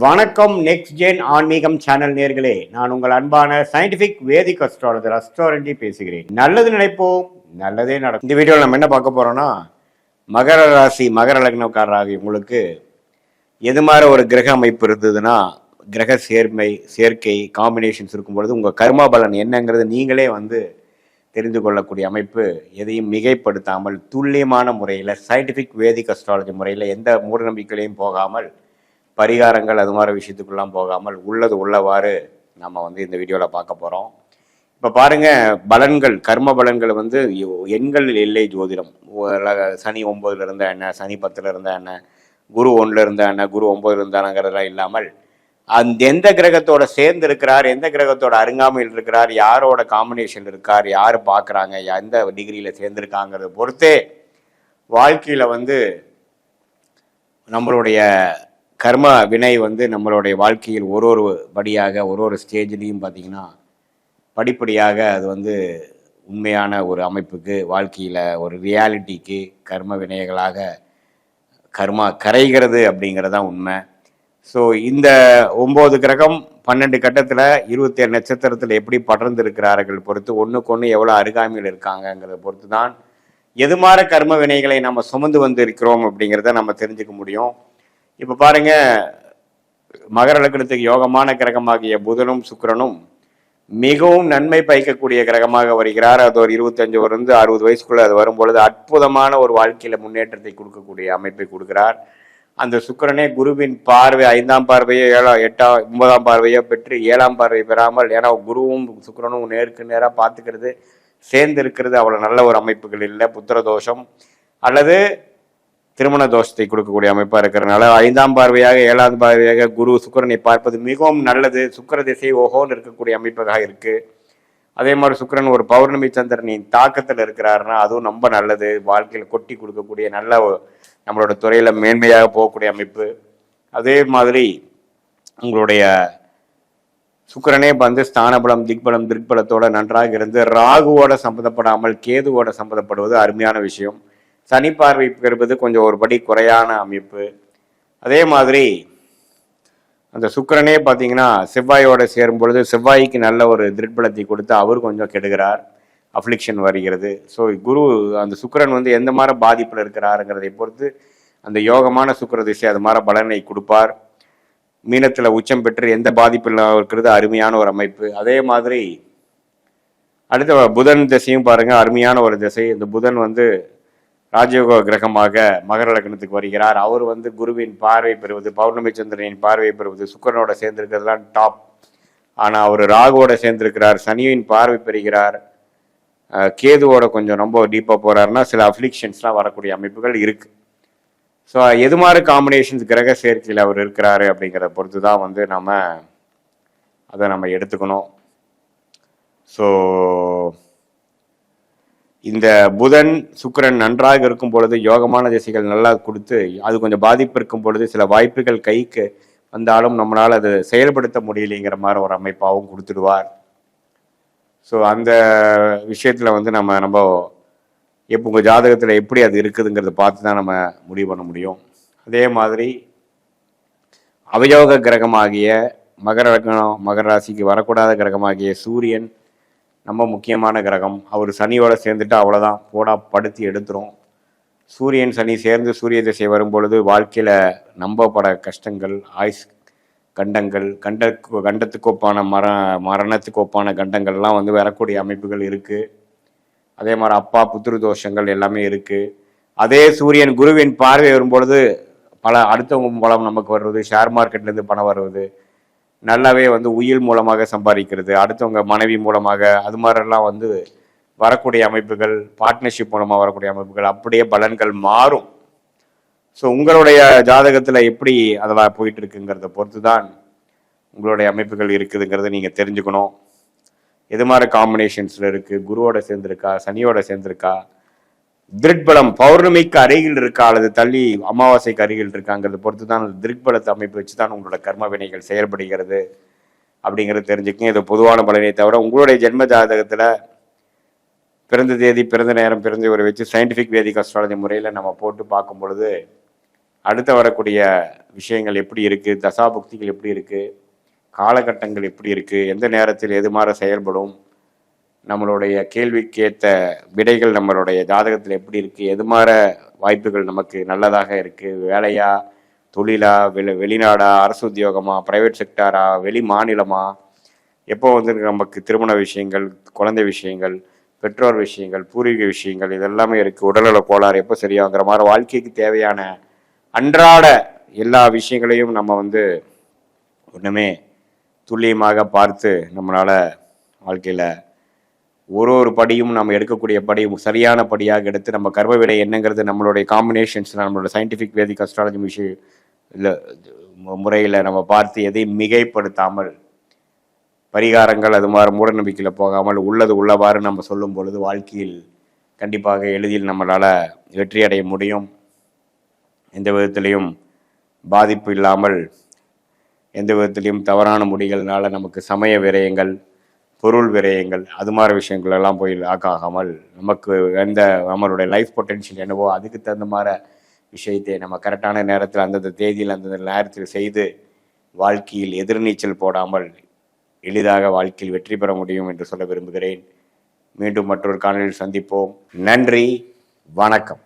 வணக்கம். Next gen ஆன்மீகம் channel நேர்களே, நான் உங்கள் அன்பான சயின்டிபிக் வேதிக் அஸ்ட்ராலஜர் அஸ்ட்ராலஜி பேசுகிறேன். நல்லது நினைப்போம், நல்லதே நடக்கும். இந்த வீடியோவில் நம்ம என்ன பார்க்க போறோம்னா, மகர ராசி மகர லக்னக்காரராகி உங்களுக்கு எது மாதிரி ஒரு கிரக அமைப்பு இருந்ததுன்னா, கிரக சேர்க்கை காம்பினேஷன்ஸ் இருக்கும்பொழுது உங்கள் கர்மா பலன் என்னங்கிறது நீங்களே தெரிந்து கொள்ளக்கூடிய அமைப்பு. எதையும் மிகைப்படுத்தாமல் துல்லியமான முறையில் சயின்டிபிக் வேதிக் அஸ்ட்ராலஜி முறையில் எந்த மூட நம்பிக்கையிலையும் போகாமல், பரிகாரங்கள் அது மாதிரி விஷயத்துக்குலாம் போகாமல் உள்ளது உள்ளவாறு நம்ம இந்த வீடியோவில் பார்க்க போகிறோம். இப்போ பாருங்க, பலன்கள் கர்ம பலன்கள் எண்கள் இல்லை ஜோதிடம். சனி 9ல் இருந்தால் என்ன, சனி 10ல் இருந்தால் என்ன, குரு 1ல் இருந்தால் என்ன, குரு 9ல் இருந்தாங்கிறதெல்லாம் இல்லாமல் அந்த எந்த கிரகத்தோட சேர்ந்து இருக்கிறார், எந்த கிரகத்தோட அருங்காமையில் இருக்கிறார், யாரோட காம்பினேஷன் இருக்கார், யார் பார்க்குறாங்க, எந்த டிகிரியில் சேர்ந்துருக்காங்கிறத பொறுத்தே வாழ்க்கையில் நம்மளுடைய கர்ம வினை நம்மளுடைய வாழ்க்கையில் ஒரு படியாக ஒரு ஸ்டேஜ்லேயும் பார்த்திங்கன்னா படிப்படியாக அது உண்மையான ஒரு அமைப்புக்கு, வாழ்க்கையில் ஒரு ரியாலிட்டிக்கு கர்ம வினைகளாக கர்மா கரைகிறது அப்படிங்கிறதான் உண்மை. ஸோ இந்த 9 கிரகம் 12 கட்டத்தில் 27 நட்சத்திரத்தில் எப்படி படர்ந்து இருக்கிறார்கள் பொறுத்து, ஒன்றுக்கு ஒன்று எவ்வளோ அருகாமையில் இருக்காங்கங்கிறத பொறுத்து தான் எது மாதிரி கர்ம வினைகளை நம்ம சுமந்து இருக்கிறோம் அப்படிங்கிறத நம்ம தெரிஞ்சுக்க முடியும். இப்போ பாருங்க, மகர லக்னத்துக்கு யோகமான கிரகமாகிய புதனும் சுக்கிரனும் மிகவும் நன்மை பயக்கக்கூடிய கிரகமாக வருகிறார். அது ஒரு 25 60 வயசுக்குள்ள அது வரும்பொழுது அற்புதமான ஒரு வாழ்க்கையில முன்னேற்றத்தை கொடுக்கக்கூடிய அமைப்பை கொடுக்கிறார். அந்த சுக்கிரனே குருவின் பார்வை 5ஆம் பார்வையோ 8ஆம் 9ஆம் பார்வையோ பெற்று 7ஆம் பார்வை பெறாமல், ஏன்னா குருவும் சுக்கிரனும் நேருக்கு நேராக பார்த்துக்கிறது, சேர்ந்து இருக்கிறது அவ்வளோ நல்ல ஒரு அமைப்புகள் இல்லை. புத்திர தோஷம் அல்லது திருமண தோஷத்தை கொடுக்கக்கூடிய அமைப்பாக இருக்கிறதுனால 5ஆம் பார்வையாக 7ஆம் பார்வையாக குரு சுக்கிரனை பார்ப்பது மிகவும் நல்லது. சுக்கிர திசை ஓஹோன்னு இருக்கக்கூடிய அமைப்பாக இருக்கு. அதே மாதிரி சுக்கிரன் ஒரு பௌர்ணமி சந்திரனின் தாக்கத்தில் இருக்கிறாருன்னா அதுவும் ரொம்ப நல்லது. வாழ்க்கையில் கொட்டி கொடுக்கக்கூடிய நல்ல நம்மளோட துறையில மேன்மையாக போகக்கூடிய அமைப்பு. அதே மாதிரி உங்களுடைய சுக்கிரனே ஸ்தானபலம் திக்பலம் திருப்பலத்தோட நன்றாக இருந்து ராகுவோட சம்மந்தப்படாமல் கேதுவோட சம்மந்தப்படுவது அருமையான விஷயம். சனி பார்வை பெறுவது கொஞ்சம் ஒரு படி குறையான அமைப்பு. அதே மாதிரி அந்த சுக்கிரனே பார்த்தீங்கன்னா செவ்வாயோட சேரும் பொழுது செவ்வாய்க்கு நல்ல ஒரு திருப்பலத்தை கொடுத்து அவர் கொஞ்சம் கெடுகிறார், அஃப்ளிக்ஷன் வருகிறது. ஸோ குரு அந்த சுக்கிரன் எந்த மாதிரி பாதிப்பில் இருக்கிறாருங்கிறதை பொறுத்து அந்த யோகமான சுக்கிர திசை அது மாதிரி பலனை கொடுப்பார். மீனத்தில் உச்சம் பெற்று எந்த பாதிப்பில் இருக்கிறது அருமையான ஒரு அமைப்பு. அதே மாதிரி அடுத்த புதன் திசையும் பாருங்க, அருமையான ஒரு திசை. இந்த புதன் ராஜயோக கிரகமாக மகர லக்னத்துக்கு வருகிறார். அவர் குருவின் பார்வை பெறுவது, பௌர்ணமி சந்திரனின் பார்வை பெறுவது, சுக்கிரனோட சேர்ந்திருக்கிறதுலாம் டாப். ஆனால் அவர் ராகுவோட சேர்ந்திருக்கிறார், சனியின் பார்வை பெறுகிறார், கேதுவோட கொஞ்சம் ரொம்ப டீப்பாக போகிறாருன்னா சில அஃப்ளிக்ஷன்ஸ்லாம் வரக்கூடிய அமைப்புகள் இருக்கு. ஸோ எது மாதிரி காம்பினேஷன்ஸ் கிரக சேர்க்கையில் அவர் இருக்கிறாரு அப்படிங்கிறத பொறுத்து தான் நம்ம எடுத்துக்கணும். ஸோ இந்த புதன் சுக்கிரன் நன்றாக இருக்கும் பொழுது யோகமான திசைகள் நல்லா கொடுத்து, அது கொஞ்சம் பாதிப்பு இருக்கும் பொழுது சில வாய்ப்புகள் கைக்கு வந்தாலும் நம்மளால் அதை செயல்படுத்த முடியலைங்கிற மாதிரி ஒரு அமைப்பாகவும் கொடுத்துடுவார். ஸோ அந்த விஷயத்தில் நம்ம எப்போ உங்கள் ஜாதகத்தில் எப்படி அது இருக்குதுங்கிறத பார்த்து தான் நம்ம முடிவு பண்ண முடியும். அதே மாதிரி அவயோக கிரகமாகிய மகர ராசிக்கு வரக்கூடாத கிரகமாகிய சூரியன் ரொம்ப முக்கியமான கிரகம். அவர் சனியோட சேர்ந்துட்டு அவ்வளோதான், போடா படுத்தி எடுத்துரும். சூரியன் சனி சேர்ந்து சூரிய திசை வரும்பொழுது வாழ்க்கையில் நம்பப்பட கஷ்டங்கள், ஆயுஸ் கண்டங்கள், கண்டத்துக்கு ஒப்பான மரணத்துக்கு ஒப்பான கண்டங்கள்லாம் வரக்கூடிய அமைப்புகள் இருக்குது. அதே மாதிரி அப்பா புத்திரு தோஷங்கள் எல்லாமே இருக்குது. அதே சூரியன் குருவின் பார்வை வரும்பொழுது பல அடுத்தவங்க மூலம் நமக்கு வருவது, ஷேர் மார்க்கெட்லேருந்து பணம் வருவது, நல்லாவே உயில் மூலமாக சம்பாதிக்கிறது, அடுத்தவங்க மனைவி மூலமாக, அது மாதிரிலாம் வரக்கூடிய அமைப்புகள், பார்ட்னர்ஷிப் மூலமாக வரக்கூடிய அமைப்புகள், அப்படியே பலன்கள் மாறும். ஸோ உங்களுடைய ஜாதகத்தில் எப்படி அதெல்லாம் போயிட்டு இருக்குங்கிறத பொறுத்து தான் உங்களுடைய அமைப்புகள் இருக்குதுங்கிறத நீங்கள் தெரிஞ்சுக்கணும். எது மாதிரி காம்பினேஷன்ஸில் இருக்குது, குருவோட சேர்ந்துருக்கா, சனியோட சேர்ந்துருக்கா, திருட்பலம் பௌர்ணமிக்கு அருகில் இருக்கா அல்லது தள்ளி அமாவாசைக்கு அருகில் இருக்காங்கிறத பொறுத்து தான் அந்த திருட்பலத்தை அமைப்பு வச்சு தான் உங்களோட கர்ம வினைகள் செயல்படுகிறது அப்படிங்கிறது தெரிஞ்சுக்கங்க. இது பொதுவான பலனை தவிர உங்களுடைய ஜென்ம ஜாதகத்தில் பிறந்த தேதி, பிறந்த நேரம், பிறந்த ஒரு வச்சு சயின்டிஃபிக் வேதிக் அஸ்ட்ராலஜி முறையில் நம்ம போட்டு பார்க்கும் பொழுது அடுத்து வரக்கூடிய விஷயங்கள் எப்படி இருக்குது, தசாபுக்திகள் எப்படி இருக்குது, காலகட்டங்கள் எப்படி இருக்குது, எந்த நேரத்தில் எது மாதிரி செயல்படும், நம்மளுடைய கேள்விக்கேற்ற விடைகள் நம்மளுடைய ஜாதகத்தில் எப்படி இருக்குது, எது மாதிரி வாய்ப்புகள் நமக்கு நல்லதாக இருக்குது, வேலையா, தொழிலா, வெளிநாடா, அரசு உத்தியோகமா, பிரைவேட் செக்டாரா, வெளி மாநிலமா, எப்போ வந்து நமக்கு திருமண விஷயங்கள், குழந்தை விஷயங்கள், பெற்றோர் விஷயங்கள், பூர்வீக விஷயங்கள், இதெல்லாமே இருக்குது. உடல்நல கோளாறு எப்போ சரியாகிற மாதிரி வாழ்க்கைக்கு தேவையான அன்றாட எல்லா விஷயங்களையும் நம்ம வந்து ஒன்றுமே துல்லியமாக பார்த்து நம்மளால் வாழ்க்கையில் ஒரு படியும் நம்ம எடுக்கக்கூடிய படியும் சரியான படியாக எடுத்து நம்ம கர்ம விடை என்னங்கிறது நம்மளுடைய காம்பினேஷன்ஸ், நம்மளோட சயின்டிஃபிக் வேதிக் அஸ்ட்ராலஜி விஷயம் இல்லை முறையில் நம்ம பார்த்து எதையும் மிகைப்படுத்தாமல் பரிகாரங்கள் அது மாதிரி மூட நம்பிக்கையில் போகாமல் உள்ளது உள்ளவாறு நம்ம சொல்லும் பொழுது வாழ்க்கையில் கண்டிப்பாக எளிதில் நம்மளால் வெற்றி அடைய முடியும். எந்த விதத்திலையும் பாதிப்பு இல்லாமல், எந்த விதத்திலையும் தவறான முடிகள்னால நமக்கு சமய விரயங்கள், பொருள் விரயங்கள், அது மாதிரி விஷயங்கள் எல்லாம் போய் லாக் ஆகாமல் நமக்கு எந்த நம்மளுடைய லைஃப் பொட்டென்ஷியல் என்னவோ அதுக்கு தகுந்த மாதிரி விஷயத்தை நம்ம கரெக்டான நேரத்தில் அந்தந்த தேதியில் அந்தந்த நேரத்தில் செய்து வாழ்க்கையில் எதிர்நீச்சல் போடாமல் எளிதாக வாழ்க்கையில் வெற்றி பெற முடியும் என்று சொல்ல விரும்புகிறேன். மீண்டும் மற்றொரு காணொலியில் சந்திப்போம். நன்றி, வணக்கம்.